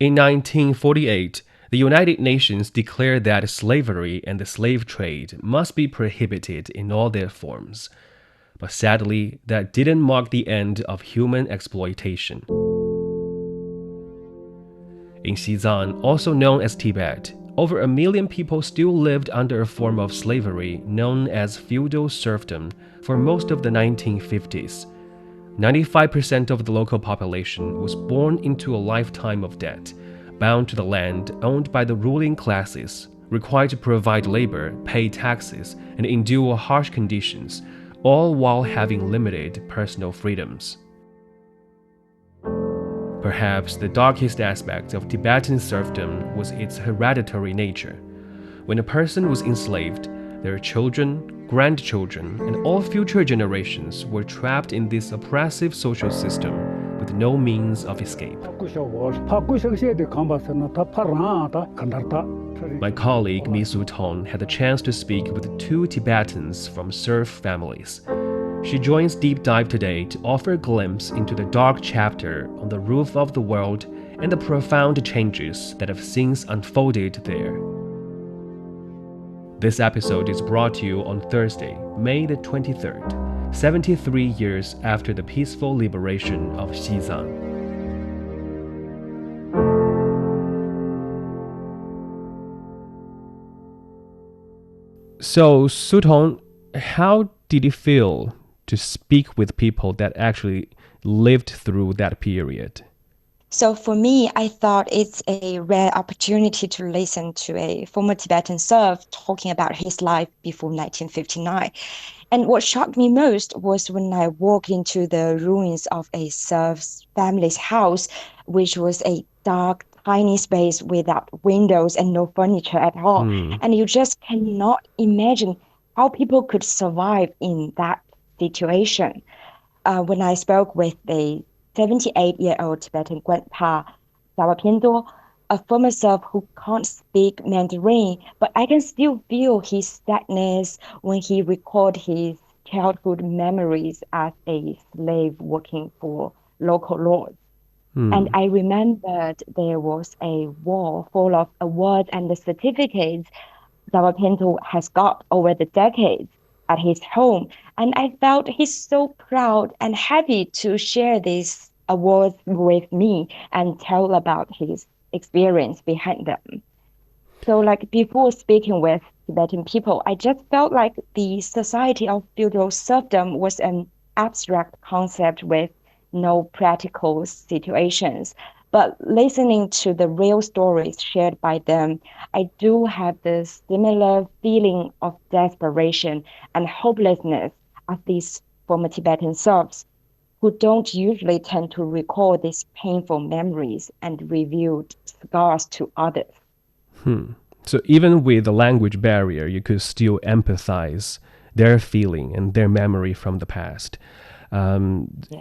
In 1948, the United Nations declared that slavery and the slave trade must be prohibited in all their forms. But sadly, that didn't mark the end of human exploitation. In Xizang, also known as Tibet, over 1 million people still lived under a form of slavery known as feudal serfdom for most of the 1950s. 95% of the local population was born into a lifetime of debt, bound to the land owned by the ruling classes, required to provide labor, pay taxes, and endure harsh conditions, all while having limited personal freedoms. Perhaps the darkest aspect of Tibetan serfdom was its hereditary nature. When a person was enslaved, their children, grandchildren, and all future generations were trapped in this oppressive social system with no means of escape. My colleague Mi Sutong had the chance to speak with 2 Tibetans from serf families. She joins Deep Dive today to offer a glimpse into the dark chapter on the roof of the world and the profound changes that have since unfolded there. This episode is brought to you on Thursday, May the 23rd, 73 years after the peaceful liberation of Xizang. So, Sutong, how did it feel to speak with people that actually lived through that period? So for me, I thought it's a rare opportunity to listen to a former Tibetan serf talking about his life before 1959. And what shocked me most was when I walked into the ruins of a serf's family's house, which was a dark, tiny space without windows and no furniture at all. Hmm. And you just cannot imagine how people could survive in that situation. When I spoke with a 78-year-old Tibetan grandpa, Dawapindo, a former serf who can't speak Mandarin, but I can still feel his sadness when he recalled his childhood memories as a slave working for local lords. And Hmm. I remembered there was a wall full of awards and the certificates Pinto has got over the decades at his home. And I felt he's so proud and happy to share these awards with me and tell about his experience behind them. So, like before speaking with Tibetan people, I just felt like the society of feudal serfdom was an abstract concept with no practical situations. But listening to the real stories shared by them, I do have the similar feeling of desperation and hopelessness as these former Tibetan serfs who don't usually tend to recall these painful memories and reveal scars to others. Hmm. So even with the language barrier, you could still empathize their feeling and their memory from the past. Yes,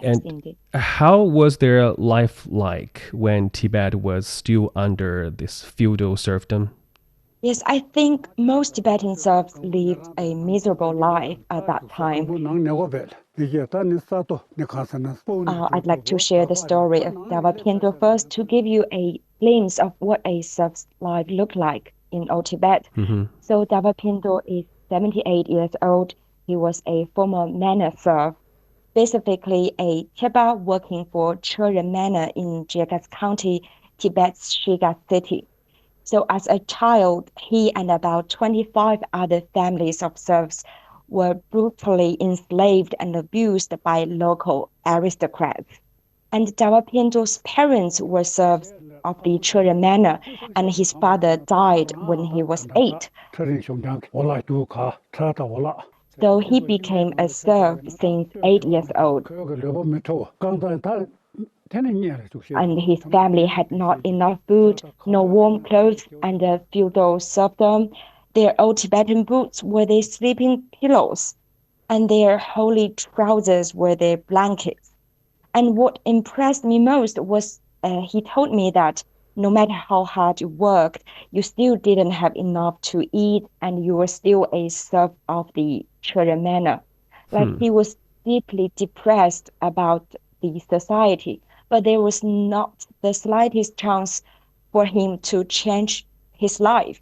And indeed. how was their life like when Tibet was still under this feudal serfdom? Yes, I think most Tibetan serfs lived a miserable life at that time. I'd like to share the story of Dava Pindo first to give you a glimpse of what a serf's life looked like in Old Tibet. Hmm. So Dava Pindo is 78 years old. He was a former manor serf, specifically a Cheba working for Choren Manor in Jagat County, Tibet's Shiga city. So as a child, he and about 25 other families of serfs were brutally enslaved and abused by local aristocrats. And Dawapinto's parents were serfs of the Choren Manor, and his father died when he was 8. So he became a serf since 8 years old. And his family had not enough food, no warm clothes, and a feudal serfdom. Their old Tibetan boots were their sleeping pillows, and their holy trousers were their blankets. And what impressed me most was he told me that no matter how hard you worked, you still didn't have enough to eat, and you were still a serf of the Choren Manor. Like Hmm. he was deeply depressed about the society, but there was not the slightest chance for him to change his life.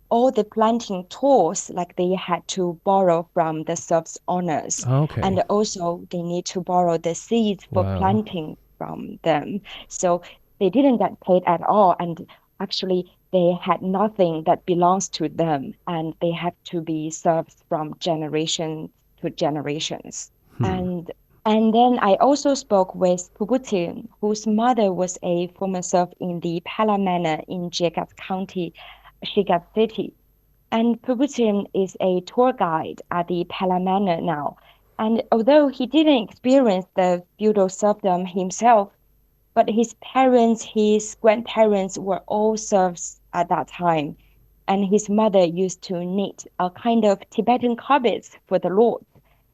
All the planting tools, like they had to borrow from the serfs owners, Okay. and also they need to borrow the seeds for Wow. planting from them. So they didn't get paid at all, and actually they had nothing that belongs to them, and they have to be served from generation to generations. Hmm. And and then I also spoke with Pugutin, whose mother was a former serf in the Pala Manor in Jigat County, Shigat City. And Pugutin is a tour guide at the Pala Manor now. And although he didn't experience the feudal serfdom himself, but his parents, his grandparents were all serfs at that time. And his mother used to knit a kind of Tibetan carpets for the lords.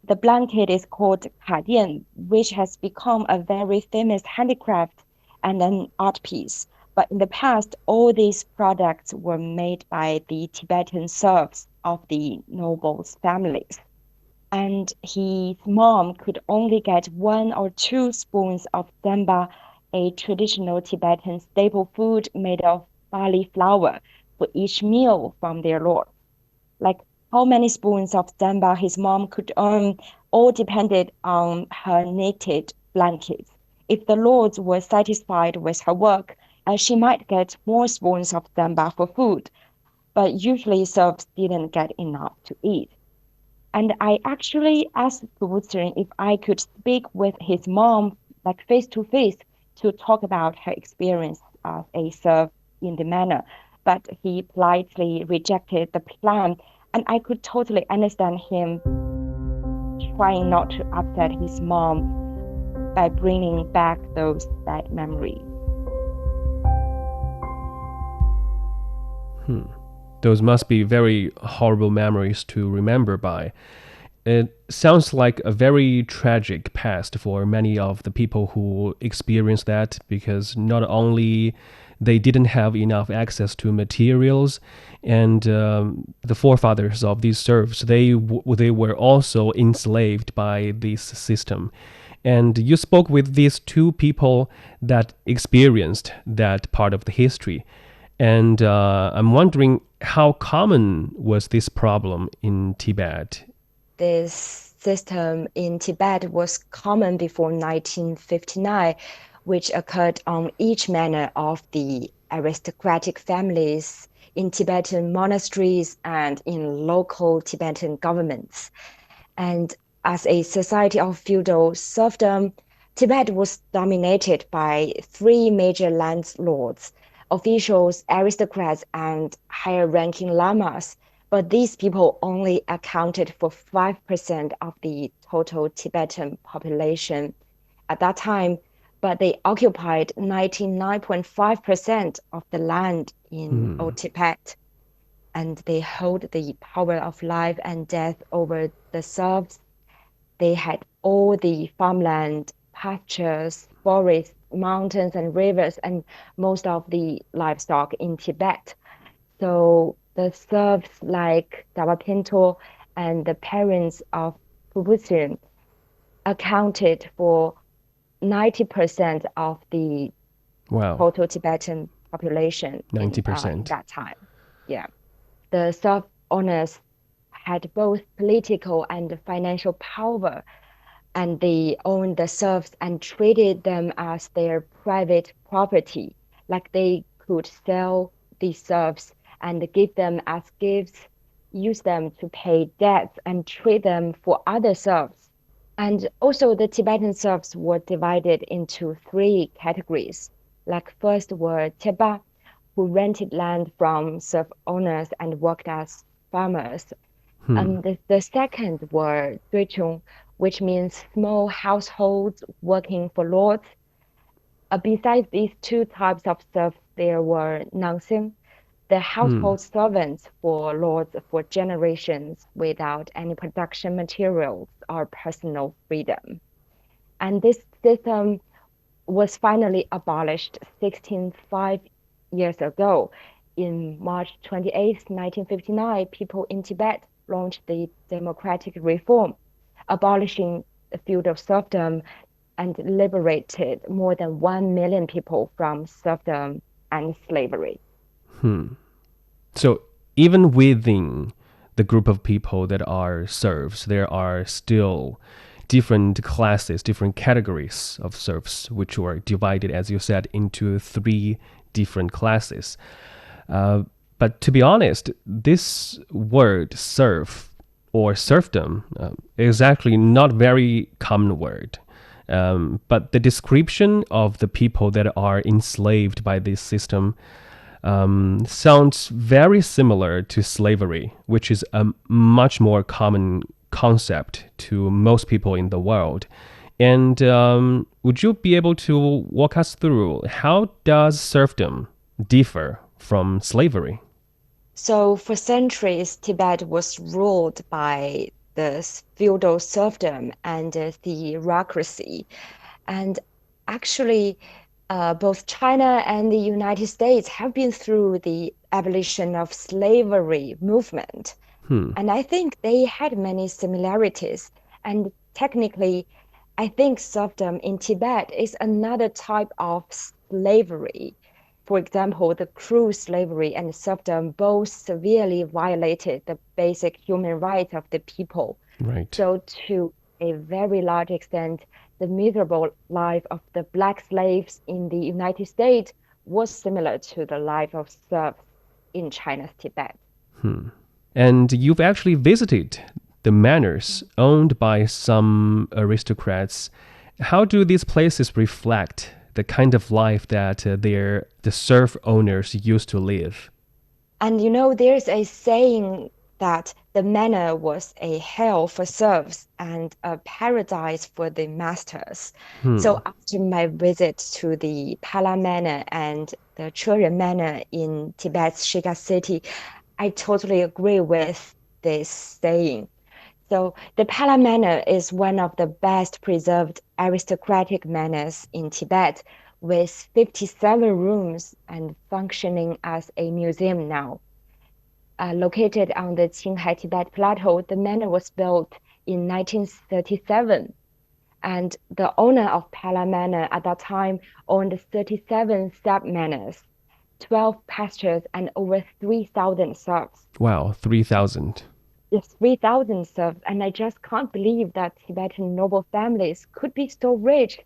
The blanket is called kadian, which has become a very famous handicraft and an art piece. But in the past, all these products were made by the Tibetan serfs of the nobles' families. And his mom could only get 1 or 2 spoons of samba, a traditional Tibetan staple food made of barley flour, for each meal from their lord. Like how many spoons of samba his mom could earn all depended on her knitted blankets. If the lords were satisfied with her work, she might get more spoons of samba for food, but usually serfs didn't get enough to eat. And I actually asked Gudrun if I could speak with his mom, like face to face, to talk about her experience as a serf in the manor. But he politely rejected the plan, and I could totally understand him trying not to upset his mom by bringing back those bad memories. Hmm. Those must be very horrible memories to remember by. It sounds like a very tragic past for many of the people who experienced that, because not only they didn't have enough access to materials, and the forefathers of these serfs, they were also enslaved by this system. And you spoke with these two people that experienced that part of the history. And I'm wondering, how common was this problem in Tibet? This system in Tibet was common before 1959, which occurred on each manor of the aristocratic families in Tibetan monasteries and in local Tibetan governments. And as a society of feudal serfdom, Tibet was dominated by three major landlords, officials, aristocrats, and higher ranking lamas. But these people only accounted for 5% of the total Tibetan population at that time, but they occupied 99.5% of the land in Hmm. Old Tibet, and they hold the power of life and death over the serfs. They had all the farmland, pastures, forests, mountains, and rivers, and most of the livestock in Tibet. So the serfs like Dawapinto and the parents of Pupusin accounted for 90% of the Wow, total Tibetan population in 90%. that time. Yeah. The serf owners had both political and financial power, and they owned the serfs and treated them as their private property. Like they could sell the serfs and give them as gifts, use them to pay debts, and trade them for other serfs. And also, the Tibetan serfs were divided into three categories. Like first were Teba, who rented land from serf owners and worked as farmers. Hmm. The second were Duichung, which means small households working for lords. Besides these two types of serfs, there were Nangsim, the Hmm. household servants for lords for generations without any production materials or personal freedom. And this system was finally abolished 165 years ago. In March 28, 1959, people in Tibet launched the democratic reform, abolishing feudal serfdom and liberated more than 1 million people from serfdom. and slavery. So even within the group of people that are serfs, there are still different classes, different categories of serfs, which were divided, as you said, into three different classes. But to be honest, this word serf or serfdom is actually not a very common word. But the description of the people that are enslaved by this system sounds very similar to slavery, which is a much more common concept to most people in the world. And would you be able to walk us through how does serfdom differ from slavery? So for centuries, Tibet was ruled by the feudal serfdom and theocracy. And actually, both China and the United States have been through the abolition of slavery movement. And I think they had many similarities. And technically, I think serfdom in Tibet is another type of slavery. For example, the cruel slavery and serfdom both severely violated the basic human rights of the people. Right. So to a very large extent, the miserable life of the black slaves in the United States was similar to the life of serfs in China's Tibet. And you've actually visited the manors owned by some aristocrats. How do these places reflect the kind of life that the serf owners used to live? And there's a saying that the manor was a hell for serfs and a paradise for the masters. So after my visit to the Pala Manor and the Chören Manor in Tibet's Shiga city, I totally agree with this saying. So the Pala Manor is one of the best preserved aristocratic manors in Tibet, with 57 rooms and functioning as a museum now. Located on the Qinghai Tibet Plateau, the manor was built in 1937. And the owner of Pala Manor at that time owned 37 sub-manors, 12 pastures, and over 3,000 serfs. Wow, 3,000. Yes, 3,000 serfs. And I just can't believe that Tibetan noble families could be so rich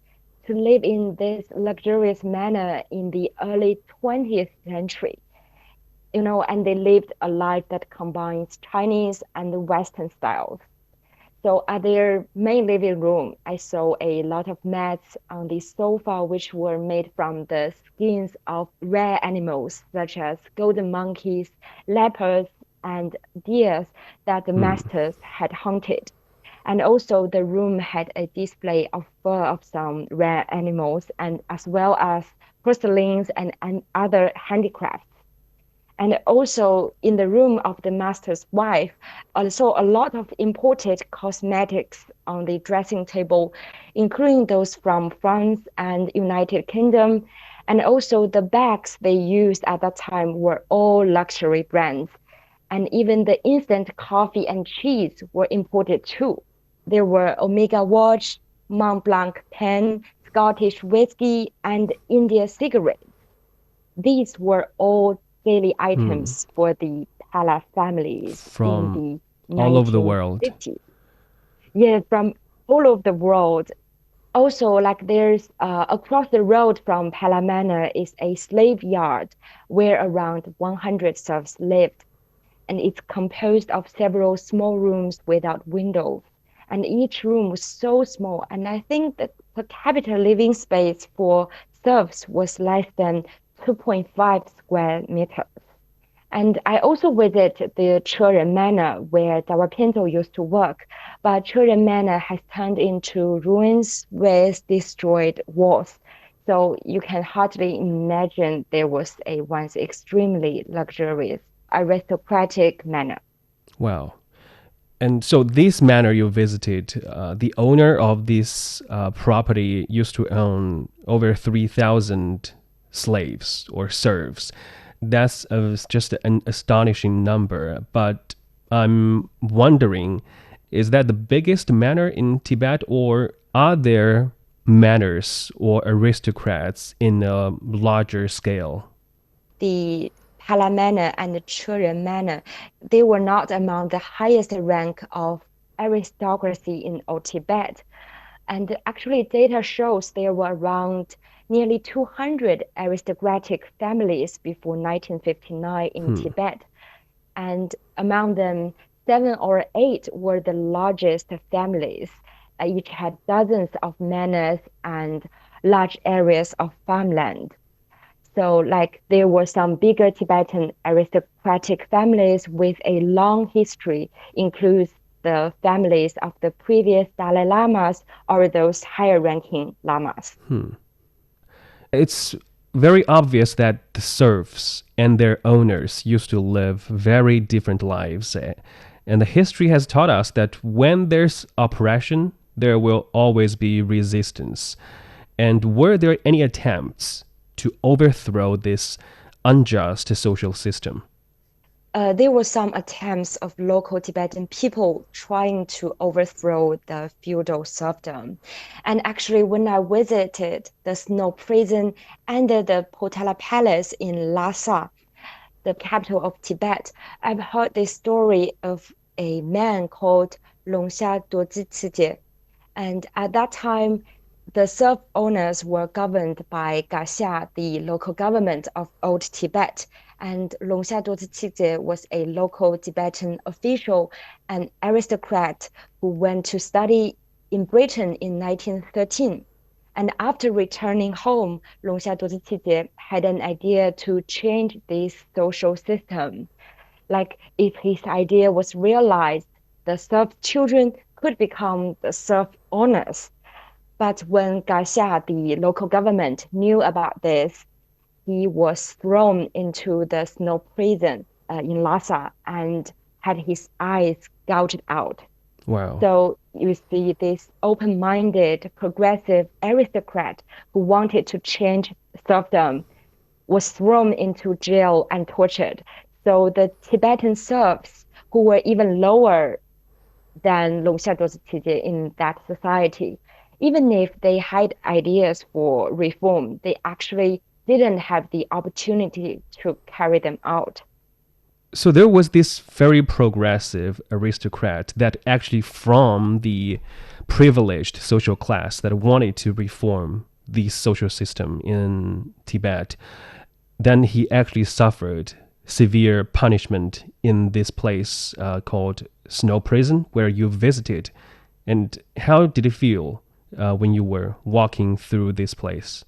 to live in this luxurious manner in the early 20th century. And they lived a life that combines Chinese and Western styles. So at their main living room, I saw a lot of mats on the sofa, which were made from the skins of rare animals, such as golden monkeys, leopards, and deers that the masters had hunted. And also the room had a display of fur of some rare animals, and as well as porcelains and other handicrafts. And also in the room of the master's wife, also a lot of imported cosmetics on the dressing table, including those from France and United Kingdom. And also the bags they used at that time were all luxury brands. And even the instant coffee and cheese were imported too. There were Omega watch, Mont Blanc pen, Scottish whiskey, and India cigarettes. These were all daily items for the Pala families From in the all over the world. 1950s. Yeah, from all over the world. Also, like there's across the road from Pala Manor is a slave yard where around 100 serfs lived. And it's composed of several small rooms without windows. And each room was so small. And I think that per capita living space for serfs was less than 2.5 square meters. And I also visited the Chören Manor where Dawa Pinto used to work, but Chören Manor has turned into ruins with destroyed walls. So you can hardly imagine there was a once extremely luxurious aristocratic manor. Wow. And so this manor you visited, the owner of this property used to own over 3,000 slaves or serfs. That's just an astonishing number. But I'm wondering, is that the biggest manor in Tibet, or are there manors or aristocrats in a larger scale? the Palamana and the Churen manor, they were not among the highest rank of aristocracy in old Tibet. And actually, data shows there were around nearly 200 aristocratic families before 1959 in Tibet. And among them, seven or eight were the largest families. Each had dozens of manors and large areas of farmland. So, like, there were some bigger Tibetan aristocratic families with a long history, includes the families of the previous Dalai Lamas or those higher ranking lamas. It's very obvious that the serfs and their owners used to live very different lives. And the history has taught us that when there's oppression, there will always be resistance. And were there any attempts to overthrow this unjust social system? There were some attempts of local Tibetan people trying to overthrow the feudal serfdom. And actually, when I visited the snow prison and the Potala Palace in Lhasa, the capital of Tibet, I've heard the story of a man called Longsha Dorji. And at that time, the serf owners were governed by Gaxia, the local government of Old Tibet. And Longsha Dorji was a local Tibetan official and aristocrat who went to study in Britain in 1913. And after returning home, Longsha Dorji had an idea to change this social system. Like, if his idea was realized, the serf children could become the serf owners. But when Gaxia, the local government, knew about this, he was thrown into the snow prison in Lhasa and had his eyes gouged out. Wow. So you see this open-minded, progressive aristocrat who wanted to change serfdom was thrown into jail and tortured. So the Tibetan serfs, who were even lower than Longsha Dorji in that society, even if they had ideas for reform, they actually didn't have the opportunity to carry them out. So there was this very progressive aristocrat that actually from the privileged social class that wanted to reform the social system in Tibet. Then he actually suffered severe punishment in this place called Snow Prison, where you visited. And how did it feel when you were walking through this place?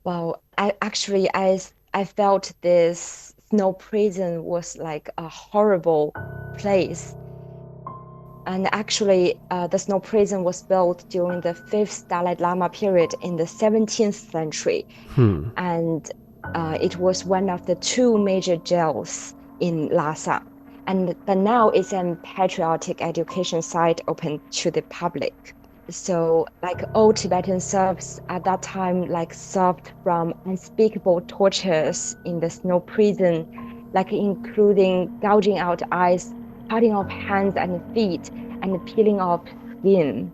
Well, I felt this snow prison was like a horrible place. And actually, the snow prison was built during the 5th Dalai Lama period in the 17th century. And it was one of the two major jails in Lhasa. But now it's a patriotic education site open to the public. So like all Tibetan serfs at that time like suffered from unspeakable tortures in the snow prison, like including gouging out eyes, cutting off hands and feet, and peeling off skin.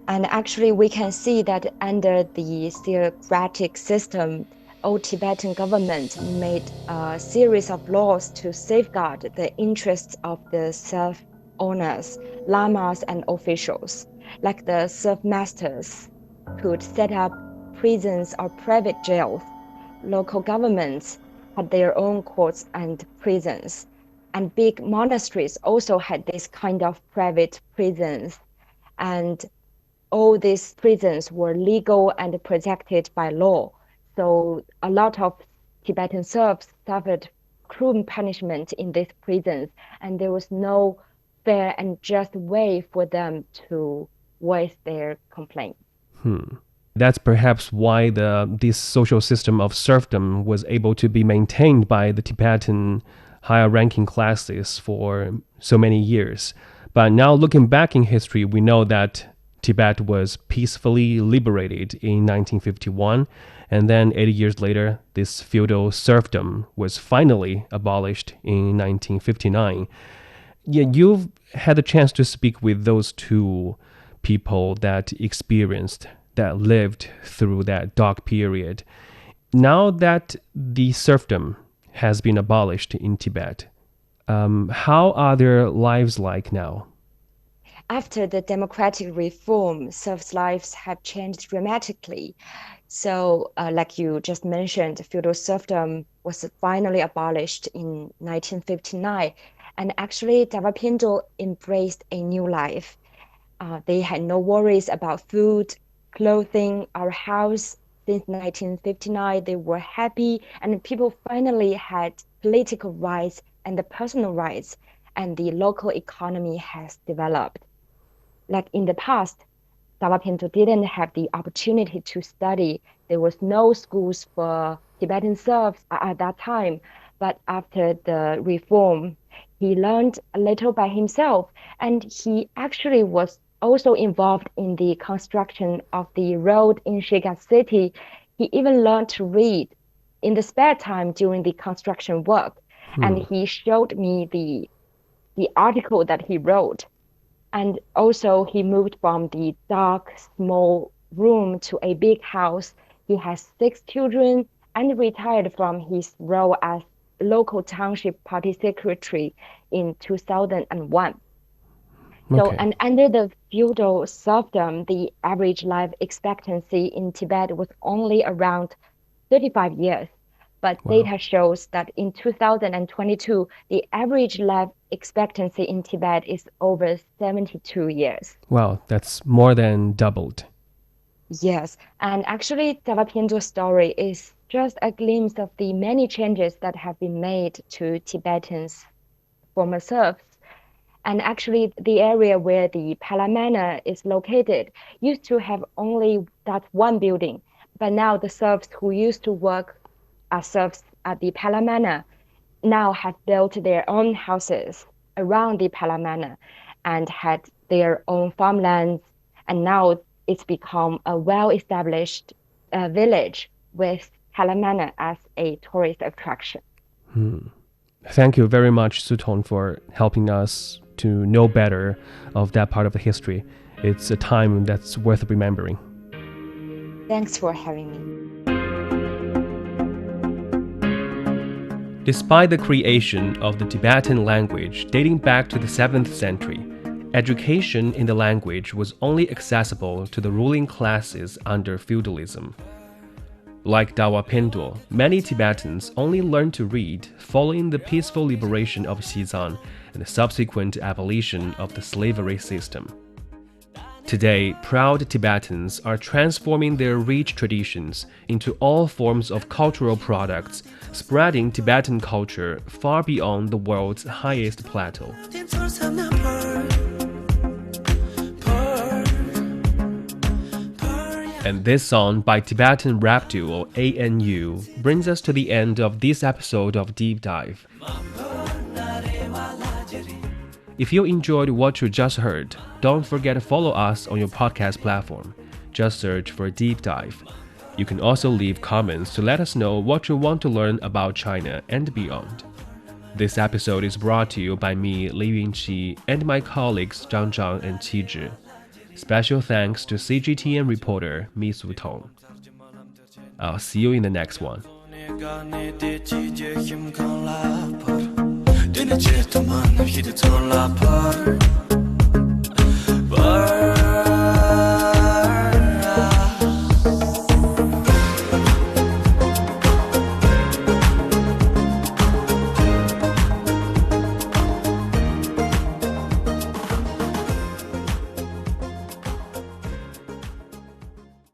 And actually we can see that under the theocratic system, old Tibetan government made a series of laws to safeguard the interests of the serf owners, lamas, and officials. Like the serf masters could set up prisons or private jails. Local governments had their own courts and prisons. And big monasteries also had this kind of private prisons. And all these prisons were legal and protected by law. So a lot of Tibetan serfs suffered cruel punishment in these prisons, and there was no fair and just way for them to voice their complaints. That's perhaps why this social system of serfdom was able to be maintained by the Tibetan higher ranking classes for so many years. But now looking back in history, we know that Tibet was peacefully liberated in 1951, and then 80 years later, this feudal serfdom was finally abolished in 1959. Yeah, you've had the chance to speak with those two people that lived through that dark period. Now that the serfdom has been abolished in Tibet, how are their lives like now? After the democratic reform, serfs' lives have changed dramatically. So, like you just mentioned, feudal serfdom was finally abolished in 1959. And actually, Davapindo embraced a new life. They had no worries about food, clothing, or house. Since 1959, they were happy, and people finally had political rights and the personal rights, and the local economy has developed. Like in the past, Davapindo didn't have the opportunity to study. There was no schools for Tibetan serfs at that time. But after the reform, he learned a little by himself, and he actually was also involved in the construction of the road in Shiga city. He even learned to read in the spare time during the construction work. And he showed me the article that he wrote. And also, he moved from the dark, small room to a big house. He has 6 children and retired from his role as local township party secretary in 2001. So, Okay. and under the feudal serfdom, the average life expectancy in Tibet was only around 35 years. But Wow. data shows that in 2022, the average life expectancy in Tibet is over 72 years. Wow, that's more than doubled. Yes, and actually, Davapiento's story is just a glimpse of the many changes that have been made to Tibetans' former serfs. And actually, the area where the Palamana is located used to have only that one building. But now the serfs who used to work as serfs at the Palamana now have built their own houses around the Palamana and had their own farmlands. And now it's become a well-established village with Palamana as a tourist attraction. Thank you very much, Sutong, for helping us to know better of that part of the history. It's a time that's worth remembering. Thanks for having me. Despite the creation of the Tibetan language dating back to the 7th century, education in the language was only accessible to the ruling classes under feudalism. Like Davapindo, many Tibetans only learned to read following the peaceful liberation of Xizang and the subsequent abolition of the slavery system. Today, proud Tibetans are transforming their rich traditions into all forms of cultural products, spreading Tibetan culture far beyond the world's highest plateau. And this song by Tibetan rap duo ANU brings us to the end of this episode of Deep Dive. If you enjoyed what you just heard, don't forget to follow us on your podcast platform. Just search for Deep Dive. You can also leave comments to let us know what you want to learn about China and beyond. This episode is brought to you by me, Li Yunqi, and my colleagues Zhang Zhang and Qi Zhi. Special thanks to CGTN reporter Mi Sutong. I'll see you in the next one. Dine çeto man hidi ton la par